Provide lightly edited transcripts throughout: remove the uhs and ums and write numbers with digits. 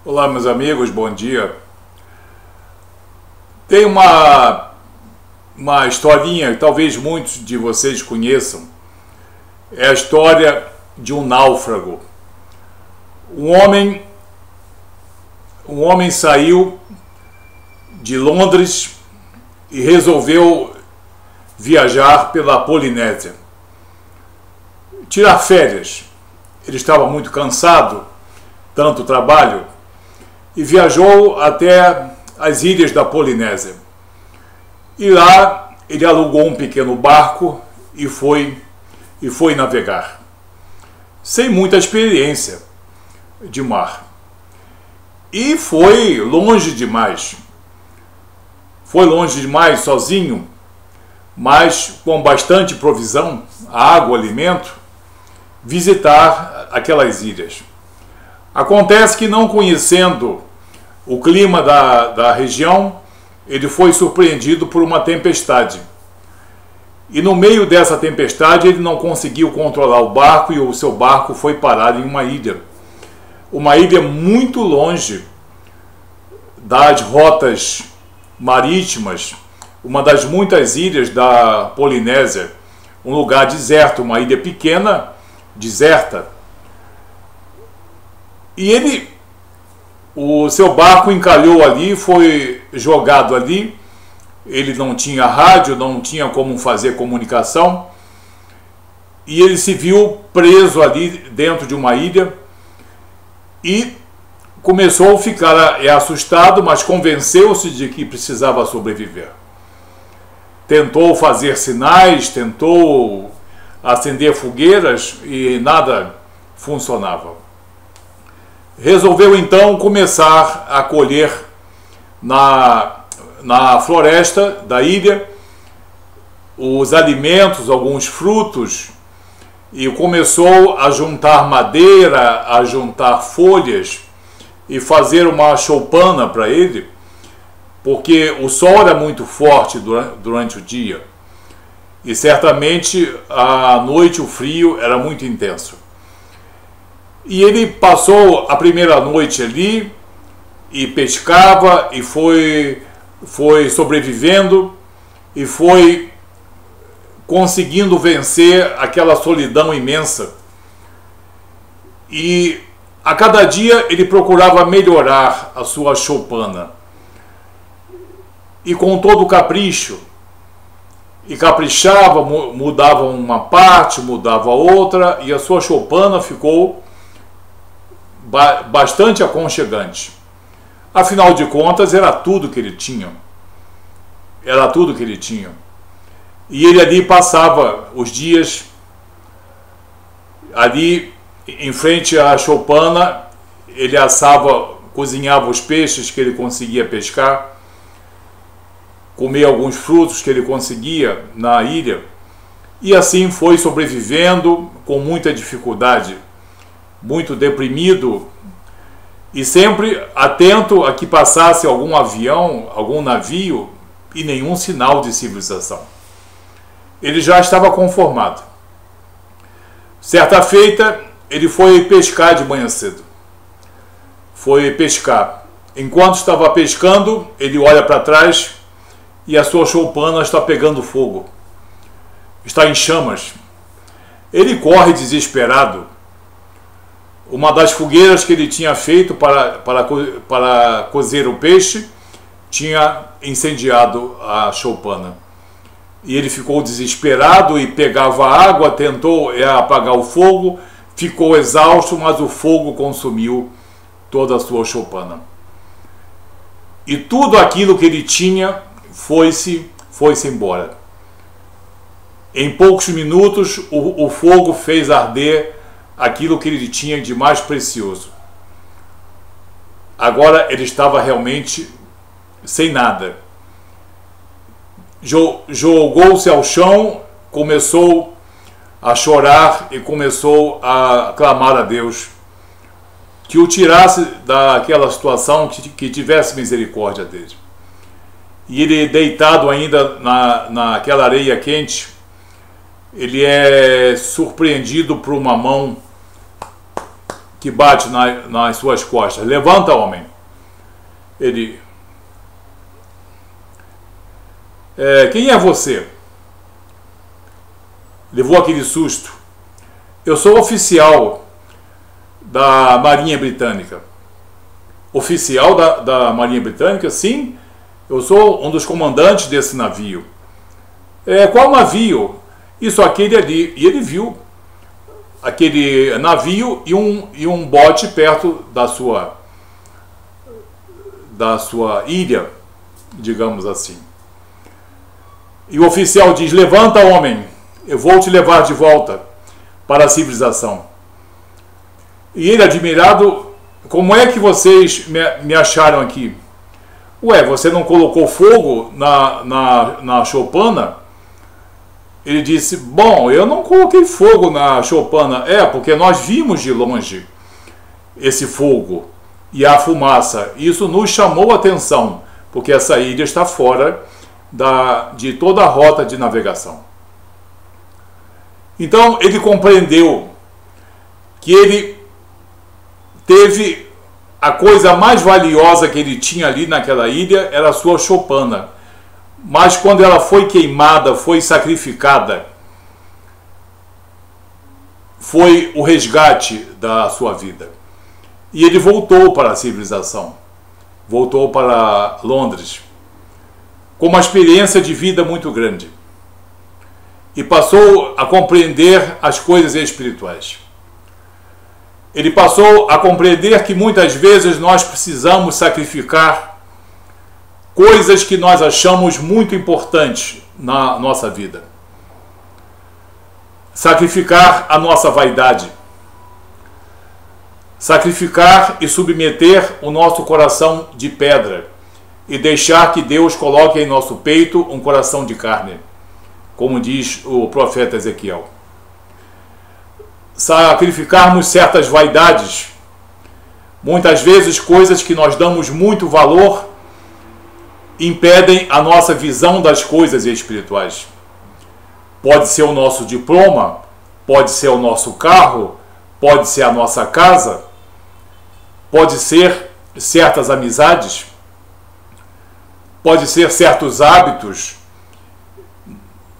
Olá, meus amigos, bom dia. Tem uma historinha que talvez muitos de vocês conheçam. É a história de um náufrago. Um homem saiu de Londres e resolveu viajar pela Polinésia, tirar férias. Ele estava muito cansado, tanto trabalho, e viajou até as ilhas da Polinésia. E lá ele alugou um pequeno barco e foi navegar, sem muita experiência de mar. E foi longe demais sozinho, mas com bastante provisão, água, alimento, visitar aquelas ilhas. Acontece que, não conhecendo o clima da região, ele foi surpreendido por uma tempestade. E no meio dessa tempestade ele não conseguiu controlar o barco e o seu barco foi parar em uma ilha. Uma ilha muito longe das rotas marítimas, uma das muitas ilhas da Polinésia, um lugar deserto, uma ilha pequena, deserta. E o seu barco encalhou ali, foi jogado ali. Ele não tinha rádio, não tinha como fazer comunicação, e ele se viu preso ali dentro de uma ilha e começou a ficar assustado, mas convenceu-se de que precisava sobreviver. Tentou fazer sinais, tentou acender fogueiras e nada funcionava. Resolveu então começar a colher na floresta da ilha os alimentos, alguns frutos, e começou a juntar madeira, a juntar folhas e fazer uma choupana para ele, porque o sol era muito forte durante o dia e certamente à noite o frio era muito intenso. E ele passou a primeira noite ali e pescava e foi sobrevivendo e foi conseguindo vencer aquela solidão imensa. E a cada dia ele procurava melhorar a sua choupana. E com todo o capricho, e caprichava, mudava uma parte, mudava outra, e a sua choupana ficou bastante aconchegante. Afinal de contas, era tudo que ele tinha. Era tudo que ele tinha. E ele ali passava os dias, ali em frente à choupana, ele assava, cozinhava os peixes que ele conseguia pescar, comia alguns frutos que ele conseguia na ilha, e assim foi sobrevivendo com muita dificuldade, muito deprimido, e sempre atento a que passasse algum avião, algum navio, e nenhum sinal de civilização. Ele já estava conformado. Certa feita, ele foi pescar de manhã cedo. Foi pescar. Enquanto estava pescando, ele olha para trás e a sua choupana está pegando fogo. Está em chamas. Ele corre desesperado. Uma das fogueiras que ele tinha feito para cozer o peixe tinha incendiado a choupana. E ele ficou desesperado e pegava água, tentou apagar o fogo, ficou exausto, mas o fogo consumiu toda a sua choupana. E tudo aquilo que ele tinha foi-se embora. Em poucos minutos, o fogo fez arder aquilo que ele tinha de mais precioso. Agora ele estava realmente sem nada. Jogou-se ao chão, começou a chorar e começou a clamar a Deus que o tirasse daquela situação, que tivesse misericórdia dele. E ele, deitado ainda naquela areia quente, ele é surpreendido por uma mão que bate nas suas costas. Levanta, homem. Ele... quem é você? Levou aquele susto. Eu sou oficial da Marinha Britânica. Oficial da Marinha Britânica? Sim, eu sou um dos comandantes desse navio. Qual navio? Isso, aquele ali. E ele viu aquele navio e um bote perto da sua ilha, digamos assim. E o oficial diz: levanta, homem, eu vou te levar de volta para a civilização. E ele, admirado: como é que vocês me acharam aqui? Ué, você não colocou fogo na choupana? Ele disse: bom, eu não coloquei fogo na choupana. Porque nós vimos de longe esse fogo e a fumaça. Isso nos chamou a atenção, porque essa ilha está fora de toda a rota de navegação. Então ele compreendeu que ele teve a coisa mais valiosa que ele tinha ali naquela ilha, era a sua choupana. Mas quando ela foi queimada, foi sacrificada, foi o resgate da sua vida. E ele voltou para a civilização, voltou para Londres, com uma experiência de vida muito grande. E passou a compreender as coisas espirituais. Ele passou a compreender que muitas vezes nós precisamos sacrificar coisas que nós achamos muito importantes na nossa vida. Sacrificar a nossa vaidade. Sacrificar e submeter o nosso coração de pedra e deixar que Deus coloque em nosso peito um coração de carne, como diz o profeta Ezequiel. Sacrificarmos certas vaidades, muitas vezes coisas que nós damos muito valor, impedem a nossa visão das coisas espirituais. Pode ser o nosso diploma, pode ser o nosso carro, pode ser a nossa casa, pode ser certas amizades, pode ser certos hábitos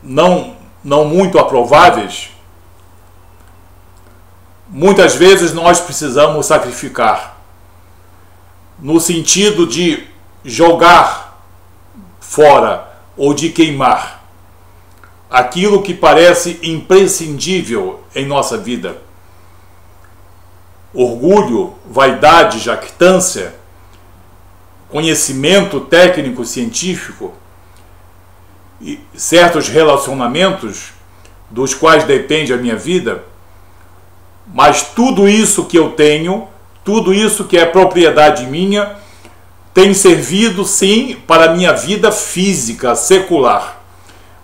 não muito aprováveis. Muitas vezes nós precisamos sacrificar, no sentido de jogar fora ou de queimar aquilo que parece imprescindível em nossa vida. Orgulho, vaidade, jactância, conhecimento técnico científico e certos relacionamentos dos quais depende a minha vida. Mas tudo isso que eu tenho, tudo isso que é propriedade minha, tem servido sim para a minha vida física, secular.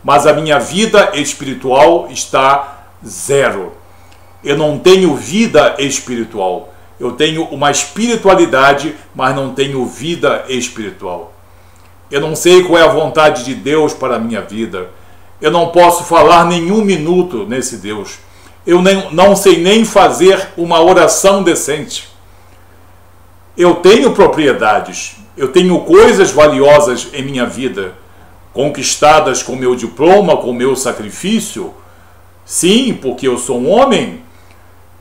Mas a minha vida espiritual está zero. Eu não tenho vida espiritual. Eu tenho uma espiritualidade, mas não tenho vida espiritual. Eu não sei qual é a vontade de Deus para a minha vida. Eu não posso falar nenhum minuto nesse Deus. Eu não sei nem fazer uma oração decente. Eu tenho propriedades, eu tenho coisas valiosas em minha vida, conquistadas com meu diploma, com meu sacrifício. Sim, porque eu sou um homem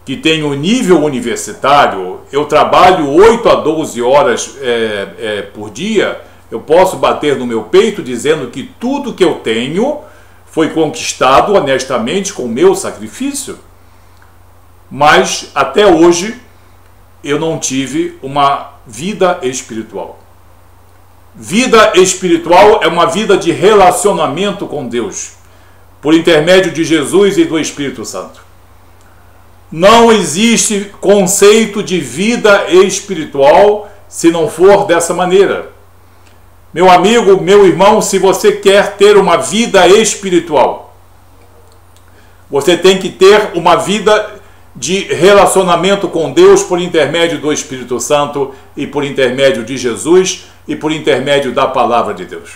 que tenho nível universitário, eu trabalho 8 a 12 horas por dia. Eu posso bater no meu peito dizendo que tudo que eu tenho foi conquistado honestamente com o meu sacrifício, mas até hoje eu não tive uma vida espiritual. Vida espiritual é uma vida de relacionamento com Deus, por intermédio de Jesus e do Espírito Santo. Não existe conceito de vida espiritual se não for dessa maneira. Meu amigo, meu irmão, se você quer ter uma vida espiritual, você tem que ter uma vida de relacionamento com Deus por intermédio do Espírito Santo e por intermédio de Jesus e por intermédio da Palavra de Deus.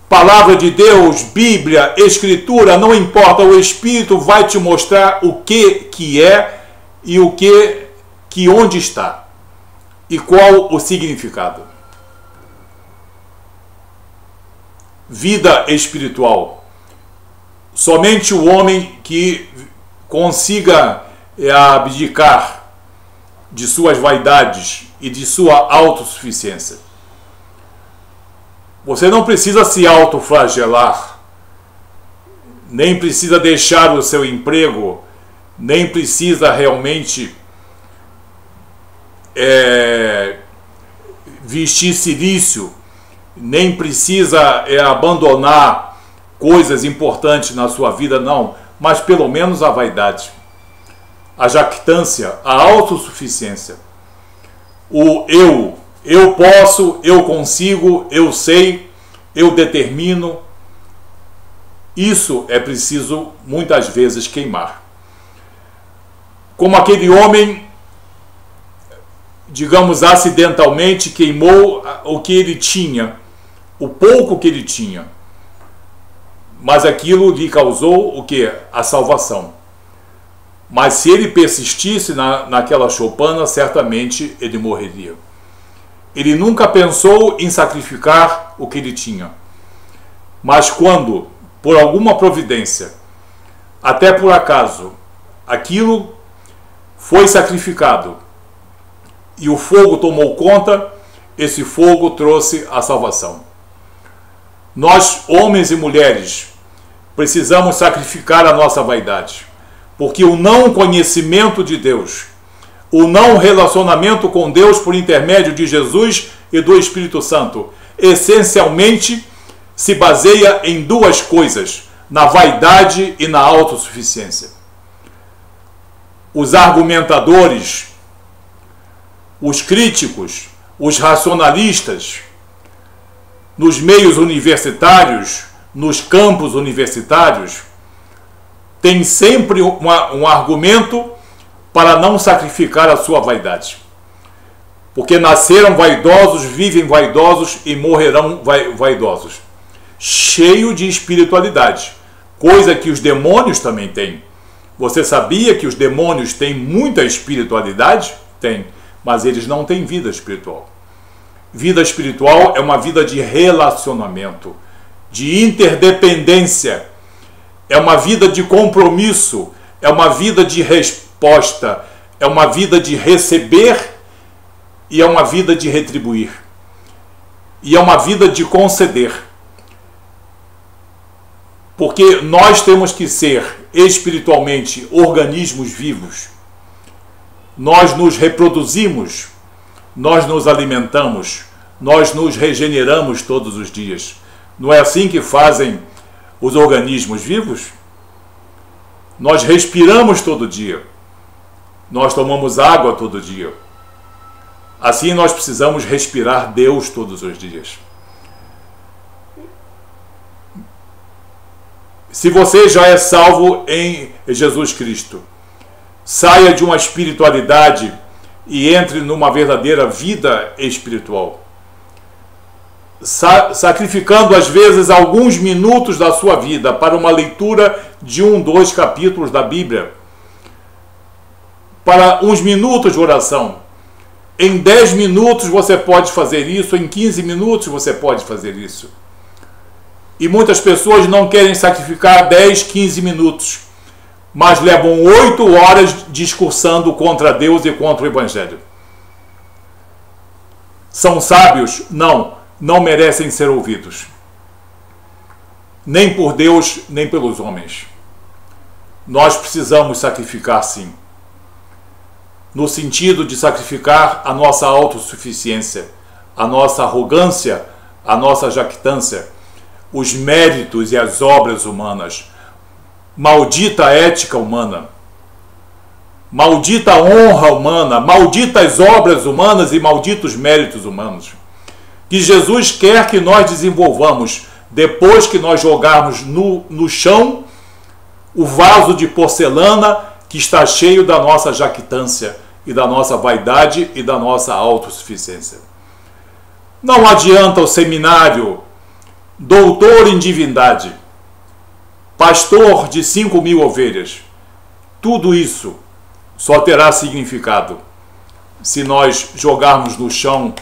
Palavra de Deus, Bíblia, Escritura, não importa, o Espírito vai te mostrar o que é e o que onde está e qual o significado. Vida espiritual. Somente o homem que consiga abdicar de suas vaidades e de sua autossuficiência. Você não precisa se autoflagelar, nem precisa deixar o seu emprego, nem precisa realmente vestir cilício, nem precisa abandonar coisas importantes na sua vida, não, mas pelo menos a vaidade, a jactância, a autossuficiência, o eu posso, eu consigo, eu sei, eu determino. Isso é preciso muitas vezes queimar. Como aquele homem, digamos acidentalmente, queimou o que ele tinha, o pouco que ele tinha, mas aquilo lhe causou o que? A salvação. Mas se ele persistisse naquela choupana, certamente ele morreria. Ele nunca pensou em sacrificar o que ele tinha. Mas quando, por alguma providência, até por acaso, aquilo foi sacrificado e o fogo tomou conta, esse fogo trouxe a salvação. Nós, homens e mulheres, precisamos sacrificar a nossa vaidade, porque o não conhecimento de Deus, o não relacionamento com Deus por intermédio de Jesus e do Espírito Santo, essencialmente se baseia em duas coisas: na vaidade e na autossuficiência. Os argumentadores, os críticos, os racionalistas, nos meios universitários, nos campos universitários, têm sempre um argumento para não sacrificar a sua vaidade. Porque nasceram vaidosos, vivem vaidosos e morrerão vaidosos. Cheio de espiritualidade, coisa que os demônios também têm. Você sabia que os demônios têm muita espiritualidade? Tem, mas eles não têm vida espiritual. Vida espiritual é uma vida de relacionamento, de interdependência, é uma vida de compromisso, é uma vida de resposta, é uma vida de receber e é uma vida de retribuir, e é uma vida de conceder. Porque nós temos que ser espiritualmente organismos vivos. Nós nos reproduzimos, nós nos alimentamos, nós nos regeneramos todos os dias. Não é assim que fazem os organismos vivos? Nós respiramos todo dia, nós tomamos água todo dia. Assim nós precisamos respirar Deus todos os dias. Se você já é salvo em Jesus Cristo, saia de uma espiritualidade e entre numa verdadeira vida espiritual, sacrificando às vezes alguns minutos da sua vida para uma leitura de 2 capítulos da Bíblia, para uns minutos de oração. Em 10 minutos você pode fazer isso, em 15 minutos você pode fazer isso. E muitas pessoas não querem sacrificar 10, 15 minutos, mas levam 8 horas discursando contra Deus e contra o Evangelho. São sábios? Não merecem ser ouvidos. Nem por Deus, nem pelos homens. Nós precisamos sacrificar, sim. No sentido de sacrificar a nossa autossuficiência, a nossa arrogância, a nossa jactância, os méritos e as obras humanas. Maldita ética humana, maldita honra humana, malditas obras humanas e malditos méritos humanos, que Jesus quer que nós desenvolvamos depois que nós jogarmos no chão o vaso de porcelana que está cheio da nossa jactância e da nossa vaidade e da nossa autossuficiência. Não adianta o seminário, doutor em divindade, pastor de 5.000 ovelhas. Tudo isso só terá significado se nós jogarmos no chão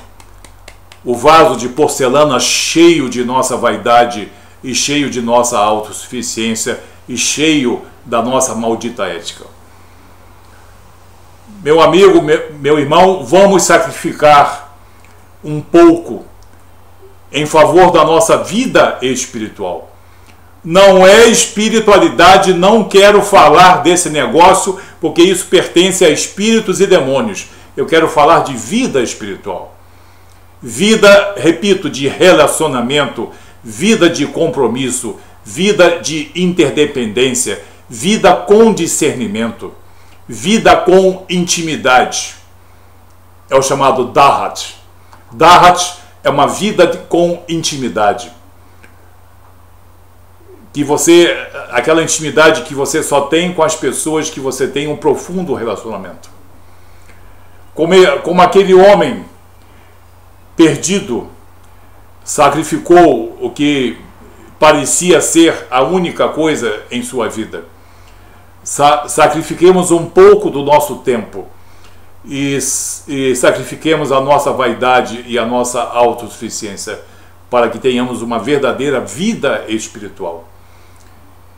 o vaso de porcelana cheio de nossa vaidade e cheio de nossa autossuficiência e cheio da nossa maldita ética. Meu amigo, meu irmão, vamos sacrificar um pouco em favor da nossa vida espiritual. Não é espiritualidade, não quero falar desse negócio, porque isso pertence a espíritos e demônios. Eu quero falar de vida espiritual. Vida, repito, de relacionamento, vida de compromisso, vida de interdependência, vida com discernimento, vida com intimidade. É o chamado Dahat. Dahat é uma vida com intimidade. Que você, aquela intimidade que você só tem com as pessoas que você tem um profundo relacionamento. Como aquele homem perdido sacrificou o que parecia ser a única coisa em sua vida. Sacrifiquemos um pouco do nosso tempo e sacrifiquemos a nossa vaidade e a nossa autossuficiência para que tenhamos uma verdadeira vida espiritual.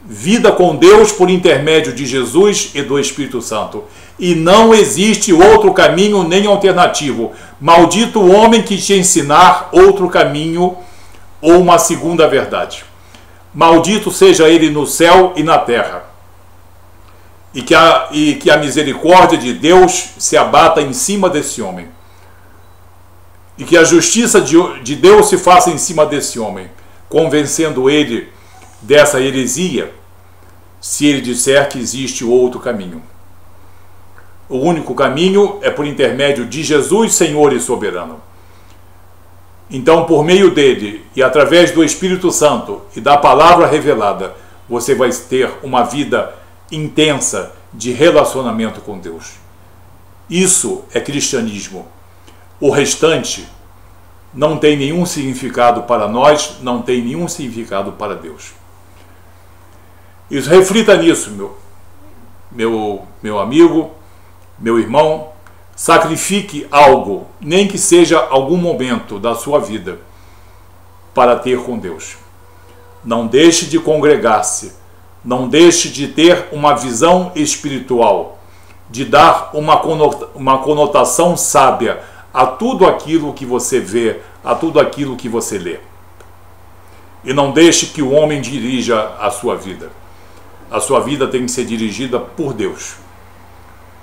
Vida com Deus por intermédio de Jesus e do Espírito Santo. E não existe outro caminho nem alternativo. Maldito o homem que te ensinar outro caminho ou uma segunda verdade. Maldito seja ele no céu e na terra. E que a misericórdia de Deus se abata em cima desse homem. E que a justiça de Deus se faça em cima desse homem, convencendo ele dessa heresia, se ele disser que existe outro caminho. O único caminho é por intermédio de Jesus, Senhor e soberano. Então, por meio dele e através do Espírito Santo e da palavra revelada, você vai ter uma vida intensa de relacionamento com Deus. Isso é cristianismo. O restante não tem nenhum significado para nós, não tem nenhum significado para Deus. Isso, reflita nisso, meu amigo, meu irmão. Sacrifique algo, nem que seja algum momento da sua vida, para ter com Deus. Não deixe de congregar-se, não deixe de ter uma visão espiritual, de dar uma conotação sábia a tudo aquilo que você vê, a tudo aquilo que você lê. E não deixe que o homem dirija a sua vida. A sua vida tem que ser dirigida por Deus.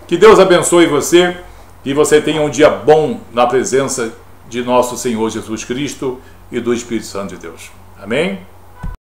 Que Deus abençoe você e você tenha um dia bom na presença de nosso Senhor Jesus Cristo e do Espírito Santo de Deus. Amém?